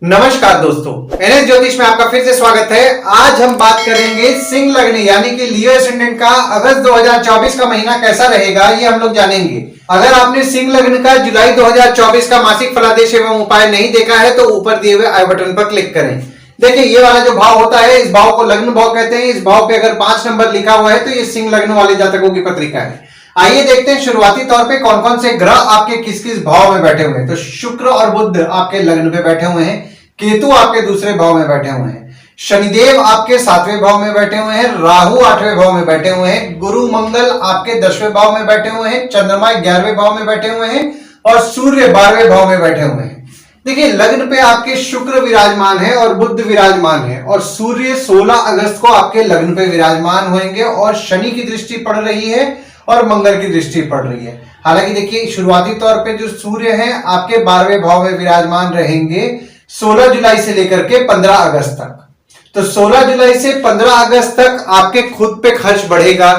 नमस्कार दोस्तों, एनएस ज्योतिष में आपका फिर से स्वागत है। आज हम बात करेंगे सिंह लग्न यानी कि लियो एसेंडेंट का अगस्त 2024 का महीना कैसा रहेगा, ये हम लोग जानेंगे। अगर आपने सिंह लग्न का जुलाई 2024 का मासिक फलादेश एवं उपाय नहीं देखा है तो ऊपर दिए हुए आई बटन पर क्लिक करें। देखिए, ये वाला जो भाव होता है, इस भाव को लग्न भाव कहते हैं। इस भाव पे अगर 5 नंबर लिखा हुआ है तो ये सिंह लग्न वाले जातकों की पत्रिका है। आइए देखते हैं शुरुआती तौर पे कौन कौन से ग्रह आपके किस किस भाव में बैठे हुए हैं। तो शुक्र और बुध आपके लग्न पे बैठे हुए हैं, केतु आपके दूसरे भाव में बैठे हुए हैं, शनिदेव आपके 7वें भाव में बैठे हुए हैं, राहु 8वें भाव में बैठे हुए हैं, गुरु मंगल आपके 10वें भाव में बैठे हुए हैं, चंद्रमा 11वें भाव में बैठे हुए हैं और सूर्य 12वें भाव में बैठे हुए हैं। देखिए, लग्न पे आपके शुक्र विराजमान है और बुध विराजमान है और सूर्य 16 अगस्त को आपके लग्न पे विराजमान होंगे और शनि की दृष्टि पड़ रही है और मंगल की दृष्टि पड़ रही है। हालांकि देखिए, शुरुआती तौर पे जो सूर्य है आपके 12वें भाव में विराजमान रहेंगे 16 जुलाई से लेकर के 15 अगस्त तक। तो 16 जुलाई से 15 अगस्त तक आपके खुद पे खर्च बढ़ेगा,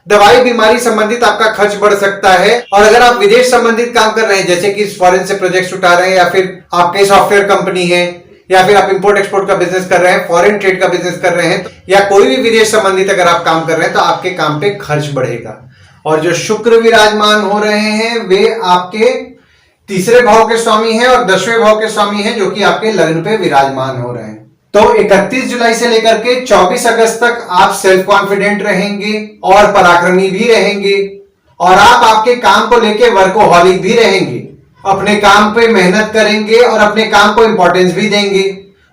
दवाई बीमारी संबंधित आपका खर्च बढ़ सकता है। और अगर आप विदेश संबंधित काम कर रहे हैं, जैसे कि फॉरेन से प्रोजेक्ट्स उठा रहे हैं या फिर आपके सॉफ्टवेयर कंपनी है या फिर आप इंपोर्ट एक्सपोर्ट का बिजनेस कर रहे हैं, फॉरेन ट्रेड का बिजनेस कर रहे हैं या कोई भी विदेश संबंधित अगर आप काम कर रहे हैं तो आपके काम पे खर्च बढ़ेगा। और जो शुक्र विराजमान हो रहे हैं वे आपके तीसरे भाव के स्वामी हैं और 10वें भाव के स्वामी हैं, जो कि आपके लग्न पे विराजमान हो रहे हैं। तो 31 जुलाई से लेकर के 24 अगस्त तक आप सेल्फ कॉन्फिडेंट रहेंगे और पराक्रमी भी रहेंगे और आप आपके काम को लेके वर्कोहॉलिक भी रहेंगे, अपने काम पे मेहनत करेंगे और अपने काम को इंपॉर्टेंस भी देंगे।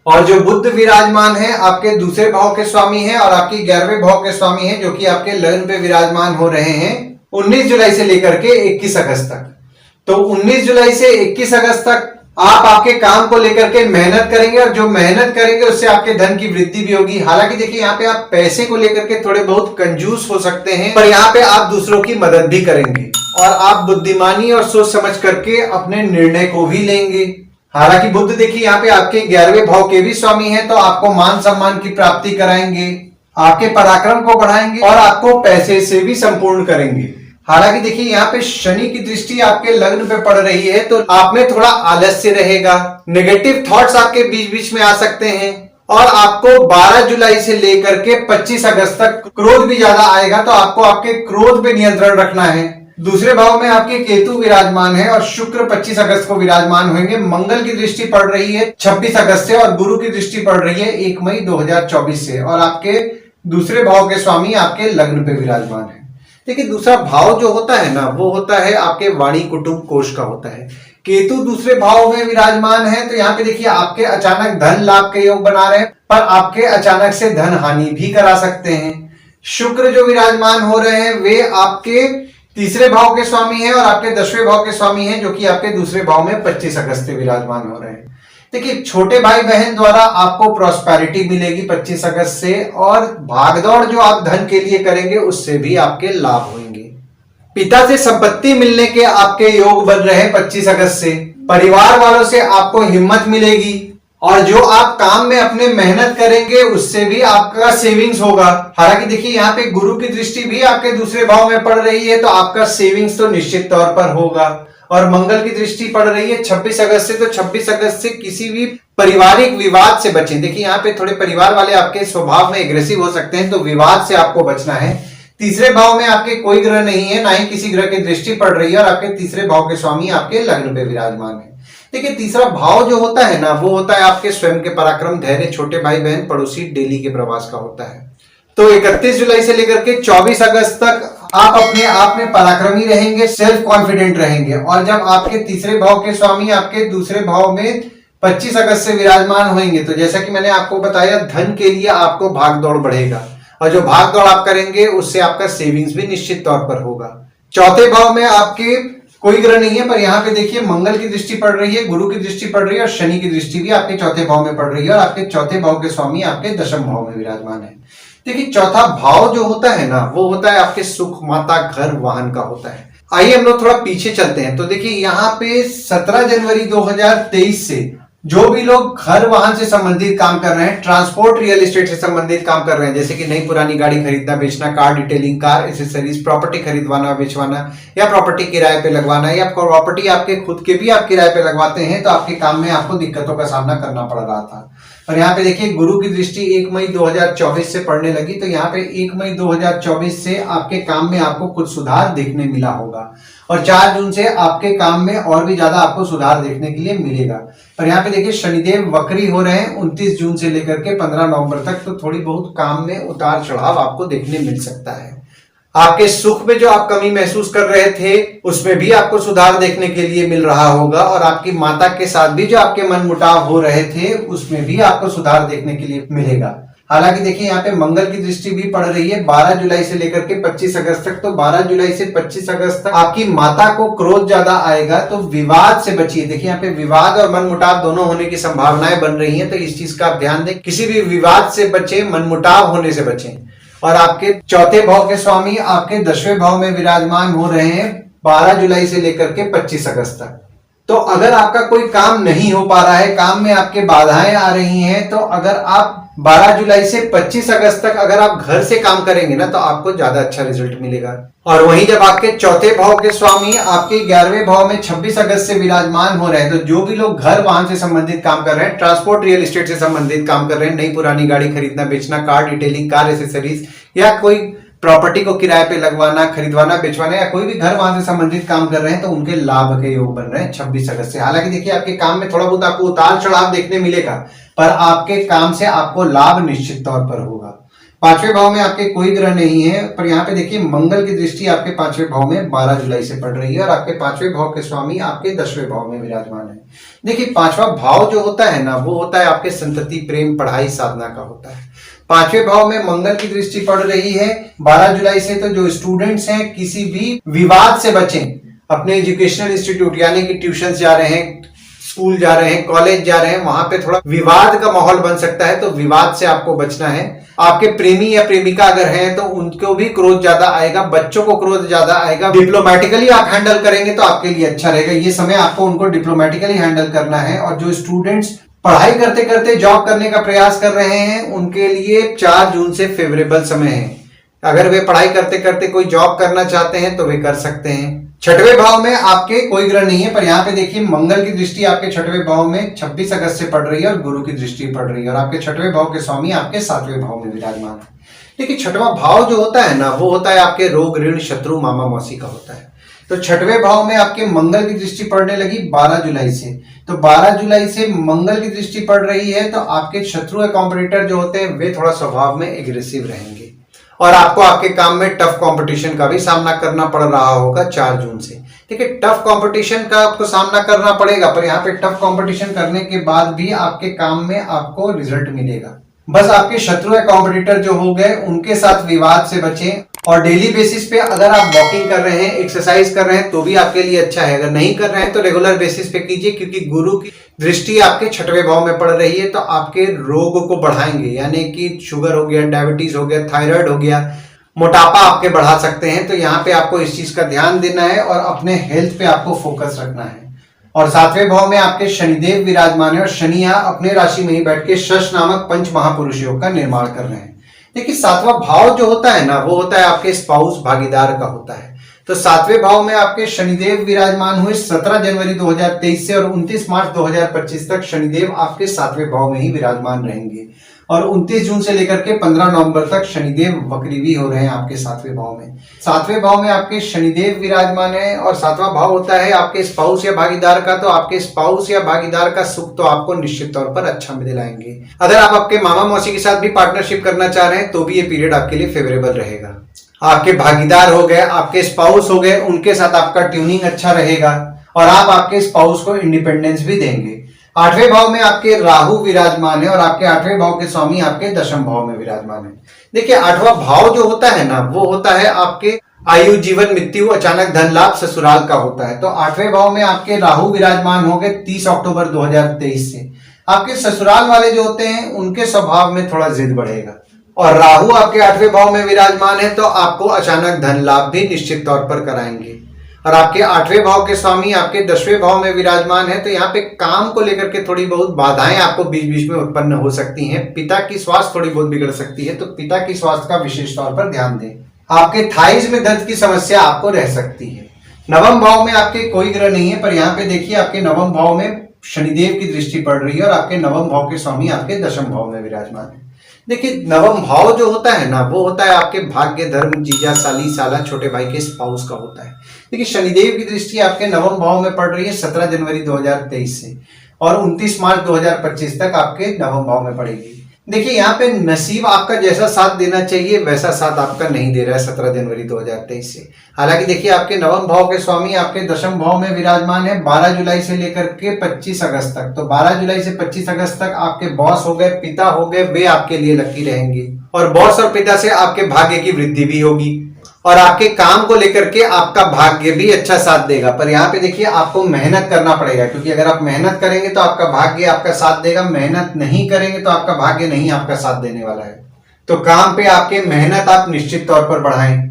और जो बुध विराजमान है आपके दूसरे भाव के स्वामी हैं और आपकी 11वें भाव के स्वामी हैं, जो कि आपके लग्न पे विराजमान हो रहे हैं 19 जुलाई से लेकर के 21 अगस्त तक। तो 19 जुलाई से 21 अगस्त तक आप आपके काम को लेकर के मेहनत करेंगे और जो मेहनत करेंगे उससे आपके धन की वृद्धि भी होगी। हालांकि देखिए, यहाँ पे आप पैसे को लेकर के थोड़े बहुत कंजूस हो सकते हैं, पर यहाँ पे आप दूसरों की मदद भी करेंगे और आप बुद्धिमानी और सोच समझ करके अपने निर्णय को भी लेंगे। हालांकि बुध देखिए यहाँ पे आपके 11वें भाव के भी स्वामी है, तो आपको मान सम्मान की प्राप्ति कराएंगे, आपके पराक्रम को बढ़ाएंगे और आपको पैसे से भी संपूर्ण करेंगे। हालांकि देखिए, यहाँ पे शनि की दृष्टि आपके लग्न पे पड़ रही है, तो आप में थोड़ा आलस्य रहेगा, नेगेटिव थॉट्स आपके बीच बीच में आ सकते हैं और आपको 12 जुलाई से लेकर के 25 अगस्त तक क्रोध भी ज्यादा आएगा, तो आपको आपके क्रोध पे नियंत्रण रखना है। दूसरे भाव में आपके केतु विराजमान है और शुक्र 25 अगस्त को विराजमान होंगे। मंगल की दृष्टि पड़ रही है 26 अगस्त से और गुरु की दृष्टि पड़ रही है 1 मई 2024 से और आपके दूसरे भाव के स्वामी आपके लग्न पे विराजमान है। देखिए, दूसरा भाव जो होता है ना, वो होता है आपके वाणी कुटुंब कोष का होता है। केतु दूसरे भाव में विराजमान है, तो यहाँ पे देखिए आपके अचानक धन लाभ के योग बना रहे हैं, पर आपके अचानक से धन हानि भी करा सकते हैं। शुक्र जो विराजमान हो रहे हैं वे आपके तीसरे भाव के स्वामी हैं और आपके 10वें भाव के स्वामी हैं, जो कि आपके दूसरे भाव में 25 अगस्त से विराजमान हो रहे हैं। देखिए, छोटे भाई बहन द्वारा आपको प्रॉस्पेरिटी मिलेगी 25 अगस्त से और भागदौड़ जो आप धन के लिए करेंगे उससे भी आपके लाभ होंगे। पिता से संपत्ति मिलने के आपके योग बन रहे हैं 25 अगस्त से। परिवार वालों से आपको हिम्मत मिलेगी और जो आप काम में अपने मेहनत करेंगे उससे भी आपका सेविंग्स होगा। हालांकि देखिए, यहाँ पे गुरु की दृष्टि भी आपके दूसरे भाव में पड़ रही है, तो आपका सेविंग्स तो निश्चित तौर पर होगा। और मंगल की दृष्टि पड़ रही है 26 अगस्त से, तो 26 अगस्त से किसी भी पारिवारिक विवाद से बचें। देखिए, यहाँ पे थोड़े परिवार वाले आपके स्वभाव में एग्रेसिव हो सकते हैं, तो विवाद से आपको बचना है। तीसरे भाव में आपके कोई ग्रह नहीं है, ना ही किसी ग्रह की दृष्टि पड़ रही है और आपके तीसरे भाव के स्वामी आपके लग्न पे विराजमान है। देखिए, तीसरा भाव जो होता है ना, वो होता है आपके स्वयं के पराक्रम, धैर्य, छोटे भाई बहन, पड़ोसी, डेली के प्रवास का होता है। तो 31 जुलाई से लेकर के 24 अगस्त तक आप अपने आप में पराक्रमी रहेंगे, सेल्फ कॉन्फिडेंट रहेंगे और जब आपके तीसरे भाव के स्वामी आपके दूसरे भाव में 25 अगस्त से विराजमान होंगे, तो जैसा कि मैंने आपको बताया, धन के लिए आपको भागदौड़ बढ़ेगा और जो भागदौड़ आप करेंगे उससे आपका सेविंग्स भी निश्चित तौर पर होगा। चौथे भाव में आपके कोई ग्रह नहीं है, पर यहाँ पे देखिए मंगल की दृष्टि पड़ रही है, गुरु की दृष्टि पड़ रही है और शनि की दृष्टि भी आपके चौथे भाव में पड़ रही है और आपके चौथे भाव के स्वामी आपके 10वें भाव में विराजमान है। देखिए, चौथा भाव जो होता है ना, वो होता है आपके सुख, माता, घर, वाहन का होता है। आइए हम लोग थोड़ा पीछे चलते हैं। तो देखिए, यहाँ पे 17 जनवरी 2023 से जो भी लोग घर वाहन से संबंधित काम कर रहे हैं, ट्रांसपोर्ट रियल एस्टेट से संबंधित काम कर रहे हैं, जैसे कि नई पुरानी गाड़ी खरीदना बेचना, car detailing, car accessories, property खरीदवाना बेचवाना, या प्रॉपर्टी किराए पे लगवाना, या प्रॉपर्टी आपके खुद के भी आप किराए पे लगवाते हैं, तो आपके काम में आपको दिक्कतों का सामना करना पड़ रहा था। और यहाँ पे देखिए गुरु की दृष्टि 1 मई 2024 से पड़ने लगी, तो यहाँ पे 1 मई 2024 से आपके काम में आपको कुछ सुधार देखने मिला होगा, और 4 जून से आपके काम में और भी ज्यादा आपको सुधार देखने के लिए मिलेगा। पर यहाँ पे देखिए शनिदेव वक्री हो रहे हैं 29 जून से लेकर के 15 नवंबर तक, तो थोड़ी बहुत काम में उतार चढ़ाव आपको देखने मिल सकता है। आपके सुख में जो आप कमी महसूस कर रहे थे उसमें भी आपको सुधार देखने के लिए मिल रहा होगा, और आपकी माता के साथ भी जो आपके मन मुटाव हो रहे थे उसमें भी आपको सुधार देखने के लिए मिलेगा। हालांकि देखिए यहाँ पे मंगल की दृष्टि भी पड़ रही है 12 जुलाई से लेकर के 25 अगस्त तक, तो 12 जुलाई से 25 अगस्त तक आपकी माता को क्रोध ज्यादा आएगा, तो विवाद से बचिए। देखिए यहाँ पे विवाद और मनमुटाव दोनों होने की संभावनाएं बन रही हैं, तो इस चीज का आप ध्यान दें, किसी भी विवाद से बचे, मनमुटाव होने से बचें। और आपके चौथे भाव के स्वामी आपके 10वें भाव में विराजमान हो रहे हैं 12 जुलाई से लेकर के 25 अगस्त तक। तो अगर आपका कोई काम नहीं हो पा रहा है, काम में आपके बाधाएं आ रही हैं, तो अगर आप 12 जुलाई से 25 अगस्त तक अगर आप घर से काम करेंगे ना, तो आपको ज्यादा अच्छा रिजल्ट मिलेगा। और वहीं जब आपके चौथे भाव के स्वामी आपके 11वें भाव में 26 अगस्त से विराजमान हो रहे हैं, तो जो भी लोग घर वाहन से संबंधित काम कर रहे हैं, ट्रांसपोर्ट रियल एस्टेट से संबंधित काम कर रहे हैं, नई पुरानी गाड़ी खरीदना बेचना, कार डिटेलिंग, कार एसेसरीज, या कोई प्रॉपर्टी को किराए पे लगवाना, खरीदवाना, बेचवाना, या कोई भी घर वाहन से संबंधित काम कर रहे हैं, तो उनके लाभ के योग बन रहे हैं 26 अगस्त से। हालांकि देखिए आपके काम में थोड़ा बहुत आपको उतार चढ़ाव देखने मिलेगा, पर आपके काम से आपको लाभ निश्चित तौर पर होगा। 5वें भाव में आपके कोई ग्रह नहीं है, पर यहाँ पे देखिए मंगल की दृष्टि आपके 5वें भाव में 12 जुलाई से पड़ रही है, और आपके 5वें भाव के स्वामी आपके 10वें भाव में विराजमान है। देखिए 5वां भाव जो होता है ना, वो होता है आपके संतति, प्रेम, पढ़ाई, साधना का होता है। 5वें भाव में मंगल की दृष्टि पड़ रही है 12 जुलाई से, तो जो स्टूडेंट्स हैं किसी भी विवाद से बचें। अपने एजुकेशनल इंस्टीट्यूट यानी कि ट्यूशन जा रहे हैं, स्कूल जा रहे हैं, कॉलेज जा रहे हैं, वहां पे थोड़ा विवाद का माहौल बन सकता है, तो विवाद से आपको बचना है। आपके प्रेमी या प्रेमिका अगर हैं तो उनको भी क्रोध ज्यादा आएगा, बच्चों को क्रोध ज्यादा आएगा। डिप्लोमेटिकली आप हैंडल करेंगे तो आपके लिए अच्छा रहेगा। ये समय आपको उनको डिप्लोमेटिकली हैंडल करना है। और जो स्टूडेंट्स पढ़ाई करते करते जॉब करने का प्रयास कर रहे हैं, उनके लिए 4 जून से फेवरेबल समय है। अगर वे पढ़ाई करते करते कोई जॉब करना चाहते हैं तो वे कर सकते हैं। 6वें भाव में आपके कोई ग्रह नहीं है, पर यहाँ पे देखिए मंगल की दृष्टि आपके 6वें भाव में 26 अगस्त से पड़ रही है, और गुरु की दृष्टि पड़ रही है, और आपके 6वें भाव के स्वामी आपके 7वें भाव में विराजमान है। देखिए 6वां भाव जो होता है ना, वो होता है आपके रोग, ऋण, शत्रु, मामा मौसी का होता है। तो 6वें भाव में आपके मंगल की दृष्टि पड़ने लगी 12 जुलाई से, तो 12 जुलाई से मंगल की दृष्टि पड़ रही है, तो आपके शत्रु या कॉम्पिटिटर जो होते हैं वे थोड़ा स्वभाव में एग्रेसिव रहेंगे, और आपको आपके काम में टफ कंपटीशन का भी सामना करना पड़ रहा होगा 4 जून से। ठीक है, टफ कंपटीशन का आपको सामना करना पड़ेगा, पर यहाँ पे टफ कंपटीशन करने के बाद भी आपके काम में आपको रिजल्ट मिलेगा। बस आपके शत्रु या कॉम्पिटिटर जो हो गए उनके साथ विवाद से बचें, और डेली बेसिस पे अगर आप वॉकिंग कर रहे हैं, एक्सरसाइज कर रहे हैं, तो भी आपके लिए अच्छा है। अगर नहीं कर रहे हैं तो रेगुलर बेसिस पे कीजिए, क्योंकि गुरु की दृष्टि आपके 6वें भाव में पड़ रही है, तो आपके रोग को बढ़ाएंगे, यानी कि शुगर हो गया, डायबिटीज हो गया, थायराइड हो गया, मोटापा आपके बढ़ा सकते हैं। तो यहाँ पे आपको इस चीज का ध्यान देना है, और अपने हेल्थ पे आपको फोकस रखना है। और 7वें भाव में आपके शनिदेव विराजमान है, और शनि यहाँ अपने राशि में ही बैठ के शश नामक पंच महापुरुष योग का निर्माण कर रहे हैं। देखिए 7वां भाव जो होता है ना, वो होता है आपके स्पाउस, भागीदार का होता है। तो 7वें भाव में आपके शनिदेव विराजमान हुए 17 जनवरी 2023 से, और 29 मार्च 2025 तक शनिदेव आपके 7वें भाव में ही विराजमान रहेंगे, और 29 जून से लेकर के 15 नवंबर तक शनिदेव वक्री भी हो रहे हैं आपके 7वें भाव में। 7वें भाव में आपके शनिदेव विराजमान है, और 7वां भाव होता है आपके स्पाउस या भागीदार का, तो आपके स्पाउस या भागीदार का सुख तो आपको निश्चित तौर पर अच्छा दिलाएंगे। अगर आप आपके मामा मौसी के साथ भी पार्टनरशिप करना चाह रहे हैं तो भी ये पीरियड आपके लिए फेवरेबल रहेगा। आपके भागीदार हो गए, आपके स्पाउस हो गए, उनके साथ आपका ट्यूनिंग अच्छा रहेगा, और आप आपके स्पाउस को इंडिपेंडेंस भी देंगे। 8वें भाव में आपके राहु विराजमान है, और आपके 8वें भाव के स्वामी आपके 10वें भाव में विराजमान है। देखिए 8वां भाव जो होता है ना, वो होता है आपके आयु, जीवन, मृत्यु, अचानक धन लाभ, ससुराल का होता है। तो 8वें भाव में आपके राहु विराजमान हो गए 30 अक्टूबर 2023 से। आपके ससुराल वाले जो होते हैं उनके स्वभाव में थोड़ा जिद बढ़ेगा, और राहु आपके 8वें भाव में विराजमान है, तो आपको अचानक धन लाभ भी निश्चित तौर पर कराएंगे। और आपके 8वें भाव के स्वामी आपके 10वें भाव में विराजमान है, तो यहाँ पे काम को लेकर के थोड़ी बहुत बाधाएं आपको बीच बीच में उत्पन्न हो सकती हैं। पिता की स्वास्थ्य थोड़ी बहुत बिगड़ सकती है, तो पिता की स्वास्थ्य का विशेष तौर पर ध्यान दें। आपके थाइज में दर्द की समस्या आपको रह सकती है। नवम भाव में आपके कोई ग्रह नहीं है, पर यहाँ पे देखिए आपके नवम भाव में शनिदेव की दृष्टि पड़ रही है और आपके नवम भाव के स्वामी आपके 10वें भाव में विराजमान है। देखिए नवम भाव जो होता है ना, वो होता है आपके भाग्य, धर्म, जीजा, साली, साला, छोटे भाई के स्पाउस का होता है। देखिए शनिदेव की दृष्टि आपके नवम भाव में पड़ रही है 17 जनवरी 2023 से और 29 मार्च 2025 तक आपके नवम भाव में पड़ेगी। देखिए यहाँ पे नसीब आपका जैसा साथ देना चाहिए वैसा साथ आपका नहीं दे रहा है 17 जनवरी 2023 से। हालांकि देखिए आपके नवम भाव के स्वामी आपके 10वें भाव में विराजमान है 12 जुलाई से लेकर के 25 अगस्त तक। तो 12 जुलाई से 25 अगस्त तक आपके बॉस हो गए, पिता हो गए, वे आपके लिए लकी रहेंगे और बॉस और पिता से आपके भाग्य की वृद्धि भी होगी और आपके काम को लेकर के आपका भाग्य भी अच्छा साथ देगा। पर यहाँ पे देखिए आपको मेहनत करना पड़ेगा, क्योंकि अगर आप मेहनत करेंगे तो आपका भाग्य आपका साथ देगा, मेहनत नहीं करेंगे तो आपका भाग्य नहीं आपका साथ देने वाला है। तो काम पे आपके मेहनत आप निश्चित तौर पर बढ़ाएं।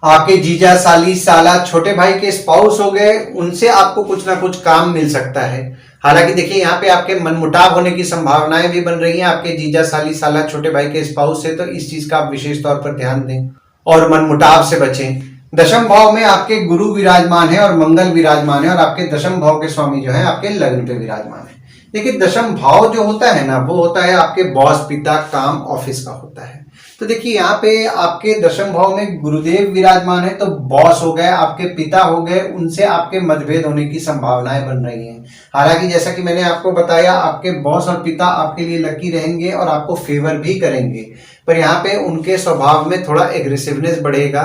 आपके जीजा, साली, साला, छोटे भाई के स्पाउस हो गए, उनसे आपको कुछ ना कुछ काम मिल सकता है। हालांकि देखिए यहाँ पे आपके मनमुटाव होने की संभावनाएं भी बन रही हैं आपके जीजा, साली, साला, छोटे भाई के स्पाउस से, तो इस चीज का आप विशेष तौर पर ध्यान दें और मनमुटाव से बचें। 10वें भाव में आपके गुरु विराजमान है और मंगल विराजमान है और आपके 10वें भाव के स्वामी जो है आपके लग्न पे विराजमान है। देखिए 10वें भाव जो होता है ना, वो होता है आपके बॉस, पिता, काम, ऑफिस का होता है। तो देखिए यहाँ पे आपके 10वें भाव में गुरुदेव विराजमान है, तो बॉस हो गए, आपके पिता हो गए, उनसे आपके मतभेद होने की संभावनाएं बन रही हैं। हालांकि जैसा कि मैंने आपको बताया आपके बॉस और पिता आपके लिए लकी रहेंगे और आपको फेवर भी करेंगे, पर यहाँ पे उनके स्वभाव में थोड़ा एग्रेसिवनेस बढ़ेगा,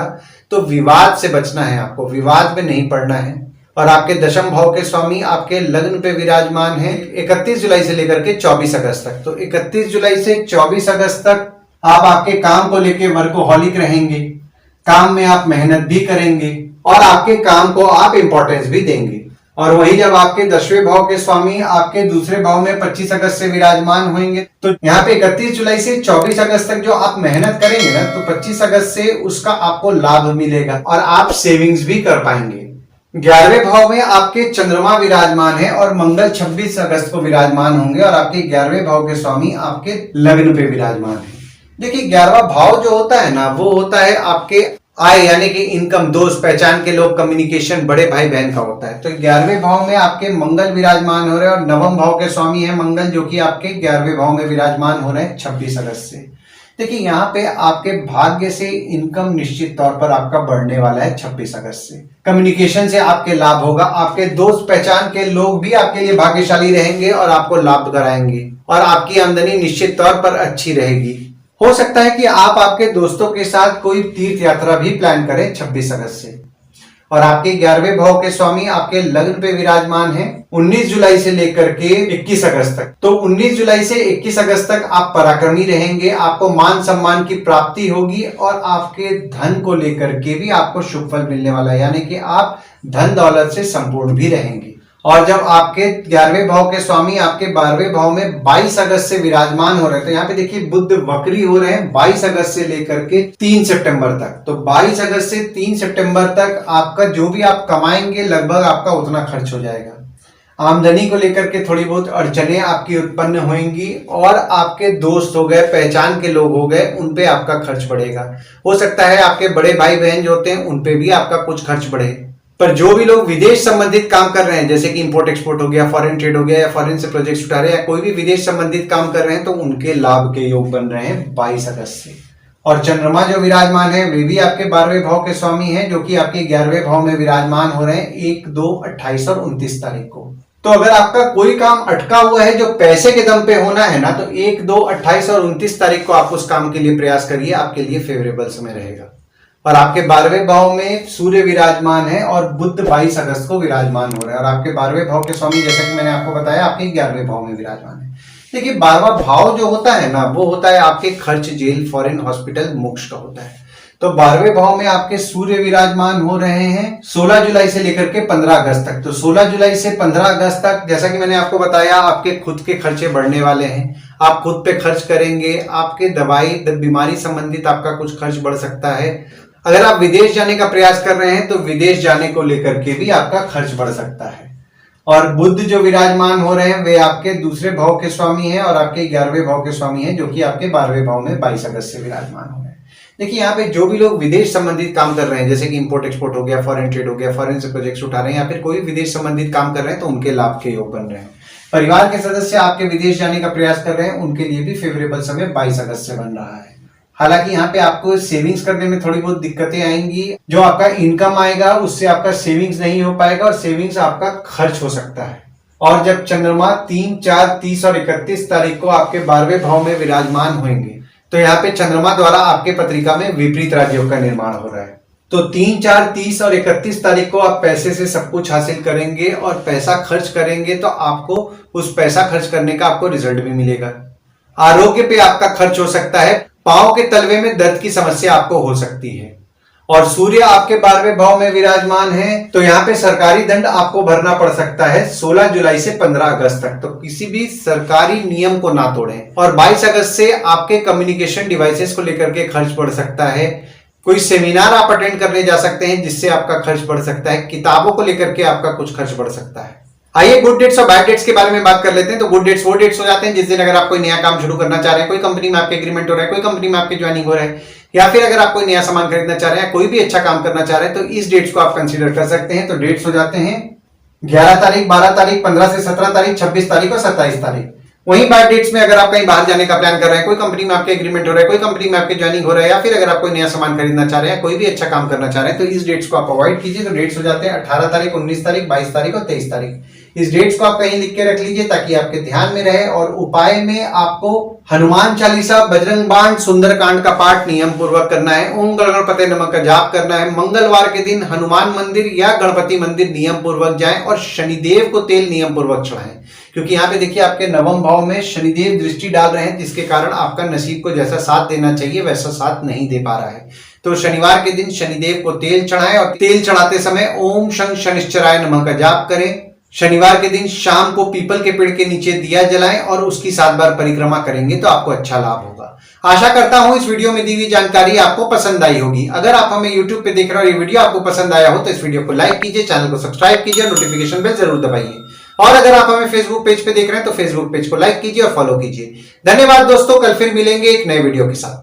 तो विवाद से बचना है, आपको विवाद में नहीं पड़ना है। और आपके 10वें भाव के स्वामी आपके लग्न पे विराजमान है 31 जुलाई से लेकर के 24 अगस्त तक। तो 31 जुलाई से 24 अगस्त तक आप आपके काम को लेके वर्कोहॉलिक रहेंगे, काम में आप मेहनत भी करेंगे और आपके काम को आप इंपॉर्टेंस भी देंगे। और वही जब आपके 10वें भाव के स्वामी आपके दूसरे भाव में 25 अगस्त से विराजमान होंगे, तो यहाँ पे 31 जुलाई से 24 अगस्त तक जो आप मेहनत करेंगे ना, तो 25 अगस्त से उसका आपको लाभ मिलेगा और आप सेविंग्स भी कर पाएंगे। 11वें भाव में आपके चंद्रमा विराजमान है और मंगल 26 अगस्त को विराजमान होंगे और आपके 11वें भाव के स्वामी आपके लग्न पे विराजमान है। देखिए 11वां भाव जो होता है ना, वो होता है आपके आय यानी कि इनकम, दोस्त, पहचान के लोग, कम्युनिकेशन, बड़े भाई बहन का होता है। तो 11वें भाव में आपके मंगल विराजमान हो रहे हैं और 9वें भाव के स्वामी है मंगल, जो कि आपके 11वें भाव में विराजमान हो रहे हैं 26 अगस्त से। देखिए यहाँ पे आपके भाग्य से इनकम निश्चित तौर पर आपका बढ़ने वाला है 26 अगस्त से। कम्युनिकेशन से आपके लाभ होगा, आपके दोस्त पहचान के लोग भी आपके लिए भाग्यशाली रहेंगे और आपको लाभ कराएंगे और आपकी आमदनी निश्चित तौर पर अच्छी रहेगी। हो सकता है कि आप आपके दोस्तों के साथ कोई तीर्थ यात्रा भी प्लान करें 26 अगस्त से। और आपके 11वें भाव के स्वामी आपके लग्न पे विराजमान है 19 जुलाई से लेकर के 21 अगस्त तक। तो 19 जुलाई से 21 अगस्त तक आप पराक्रमी रहेंगे, आपको मान सम्मान की प्राप्ति होगी और आपके धन को लेकर के भी आपको शुभ फल मिलने वाला है, यानी कि आप धन दौलत से संपूर्ण भी रहेंगे। और जब आपके 11वें भाव के स्वामी आपके 12वें भाव में 22 अगस्त से विराजमान हो रहे हैं, तो यहाँ पे देखिए बुध वक्री हो रहे हैं 22 अगस्त से लेकर के 3 सितंबर तक। तो 22 अगस्त से 3 सितंबर तक आपका जो भी आप कमाएंगे लगभग आपका उतना खर्च हो जाएगा। आमदनी को लेकर के थोड़ी बहुत अड़चने आपकी उत्पन्न होंगी और आपके दोस्त हो गए, पहचान के लोग हो गए, उन पे आपका खर्च बढ़ेगा। हो सकता है आपके बड़े भाई बहन जो होते हैं उन पे भी आपका कुछ खर्च बढ़े। पर जो भी लोग विदेश संबंधित काम कर रहे हैं, जैसे कि इंपोर्ट एक्सपोर्ट हो गया, फॉरेन ट्रेड हो गया या फॉरेन से प्रोजेक्ट्स उठा रहे हैं या कोई भी विदेश संबंधित काम कर रहे हैं, तो उनके लाभ के योग बन रहे हैं 22 अगस्त से। और चंद्रमा जो विराजमान है वे भी आपके 12वें भाव के स्वामी हैं, जो कि आपके 11वें भाव में विराजमान हो रहे हैं 1, 2, 28 और 29 तारीख को। तो अगर आपका कोई काम अटका हुआ है जो पैसे के दम पे होना है ना, तो 1, 2, 28 और 29 तारीख को आप उस काम के लिए प्रयास करिए, आपके लिए फेवरेबल समय रहेगा। और आपके 12वें भाव में सूर्य विराजमान है और बुध 22 अगस्त को विराजमान हो रहे हैं और आपके 12वें भाव के स्वामी, जैसा कि मैंने आपको बताया, आपके 11वें भाव में विराजमान है। देखिए 12वां भाव जो होता है ना, वो होता है आपके खर्च, जेल, फॉरेन, हॉस्पिटल, मोक्ष का होता है। तो 12वें भाव में आपके सूर्य विराजमान हो रहे हैं 16 जुलाई से लेकर के 15 अगस्त तक। तो 16 जुलाई से 15 अगस्त तक, जैसा कि मैंने आपको बताया, आपके खुद के खर्चे बढ़ने वाले हैं, आप खुद पे खर्च करेंगे, आपके दवाई बीमारी संबंधित आपका कुछ खर्च बढ़ सकता है, अगर आप विदेश जाने का प्रयास कर रहे हैं तो विदेश जाने को लेकर के भी आपका खर्च बढ़ सकता है। और बुध जो विराजमान हो रहे हैं वे आपके दूसरे भाव के स्वामी हैं और आपके 11वें भाव के स्वामी हैं, जो कि आपके 12वें भाव में 22 अगस्त से विराजमान हो रहे हैं। देखिए यहाँ पे जो भी लोग विदेश संबंधित काम कर रहे हैं, जैसे कि इंपोर्ट एक्सपोर्ट हो गया, फॉरेन ट्रेड हो गया, फॉरेन से प्रोजेक्ट्स उठा रहे हैं या फिर कोई विदेश संबंधित काम कर रहे हैं, तो उनके लाभ के योग बन रहे हैं। परिवार के सदस्य आपके विदेश जाने का प्रयास कर रहे हैं, उनके लिए भी फेवरेबल समय 22 अगस्त से बन रहा है। हालांकि यहाँ पे आपको सेविंग्स करने में थोड़ी बहुत दिक्कतें आएंगी। जो आपका इनकम आएगा उससे आपका सेविंग्स नहीं हो पाएगा और सेविंग्स आपका खर्च हो सकता है। और जब चंद्रमा 3, 4, 30 और 31 तारीख को आपके 12वें भाव में विराजमान होंगे, तो यहाँ पे चंद्रमा द्वारा आपके पत्रिका में विपरीत राजयोग का निर्माण हो रहा है। तो 3, 4, 30 और 31 तारीख को आप पैसे से सब कुछ हासिल करेंगे और पैसा खर्च करेंगे, तो आपको उस पैसा खर्च करने का आपको रिजल्ट भी मिलेगा। आरोग्य पे आपका खर्च हो सकता है, पांव के तलवे में दर्द की समस्या आपको हो सकती है। और सूर्य आपके 12वें भाव में विराजमान है, तो यहाँ पे सरकारी दंड आपको भरना पड़ सकता है 16 जुलाई से 15 अगस्त तक। तो किसी भी सरकारी नियम को ना तोड़ें। और 22 अगस्त से आपके कम्युनिकेशन डिवाइसेस को लेकर के खर्च बढ़ सकता है। कोई सेमिनार आप अटेंड करने जा सकते हैं जिससे आपका खर्च बढ़ सकता है। किताबों को लेकर के आपका कुछ खर्च बढ़ सकता है। आइए गुड डेट्स और बैड डेट्स के बारे में बात कर लेते हैं। तो गुड डेट्स वो डेट्स हो जाते हैं जिस दिन अगर आप कोई नया काम शुरू करना चाह रहे हैं, कोई कंपनी में आपके एग्रीमेंट हो रहा है, कोई कंपनी में आपके ज्वाइनिंग हो रहा है, या फिर अगर आप कोई नया सामान खरीदना चाह रहे हैं, कोई भी अच्छा काम करना चाह रहे हैं, तो इस डेट्स को आप कंसीडर कर सकते हैं। तो डेट्स हो जाते हैं 11 तारीख, 12 तारीख, 15 से 17 तारीख, 26 तारीख और 27 तारीख। वहीं बैड डेट्स में अगर आप कहीं बाहर जाने का प्लान कर रहे हैं, कोई कंपनी में आपके एग्रीमेंट हो रहा है, कोई कंपनी में आपके ज्वाइनिंग हो रहा है, या फिर अगर आप कोई नया सामान खरीदना चाह रहे हैं, कोई भी अच्छा काम करना चाह रहे हैं, तो इस डेट्स को आप अवॉइड कीजिए। तो डेट्स हो जाते हैं 18 तारीख, 19 तारीख, 22 तारीख और 23 तारीख। इस डेट्स को आप कहीं लिख के रख लीजिए ताकि आपके ध्यान में रहे। और उपाय में आपको हनुमान चालीसा, बजरंग बाण, सुंदरकांड का पाठ नियम पूर्वक करना है। ओम गणपते नमः का जाप करना है। मंगलवार के दिन हनुमान मंदिर या गणपति मंदिर नियम पूर्वक जाएं और शनिदेव को तेल नियम पूर्वक चढ़ाएं, क्योंकि यहाँ पे देखिए आपके 9वें भाव में शनिदेव दृष्टि डाल रहे हैं, जिसके कारण आपका नसीब को जैसा साथ देना चाहिए वैसा साथ नहीं दे पा रहा है। तो शनिवार के दिन शनिदेव को तेल चढ़ाएं और तेल चढ़ाते समय ओम शं शनिश्चराय नमः का जाप करें। शनिवार के दिन शाम को पीपल के पेड़ के नीचे दिया जलाएं और उसकी 7 बार परिक्रमा करेंगे तो आपको अच्छा लाभ होगा। आशा करता हूं इस वीडियो में दी हुई जानकारी आपको पसंद आई होगी। अगर आप हमें YouTube पे देख रहे हो और ये वीडियो आपको पसंद आया हो तो इस वीडियो को लाइक कीजिए, चैनल को सब्सक्राइब कीजिए और नोटिफिकेशन बेल जरूर दबाइए। और अगर आप हमें फेसबुक पेज पे देख रहे हैं तो फेसबुक पेज को लाइक कीजिए और फॉलो कीजिए। धन्यवाद दोस्तों, कल फिर मिलेंगे एक नए वीडियो के साथ।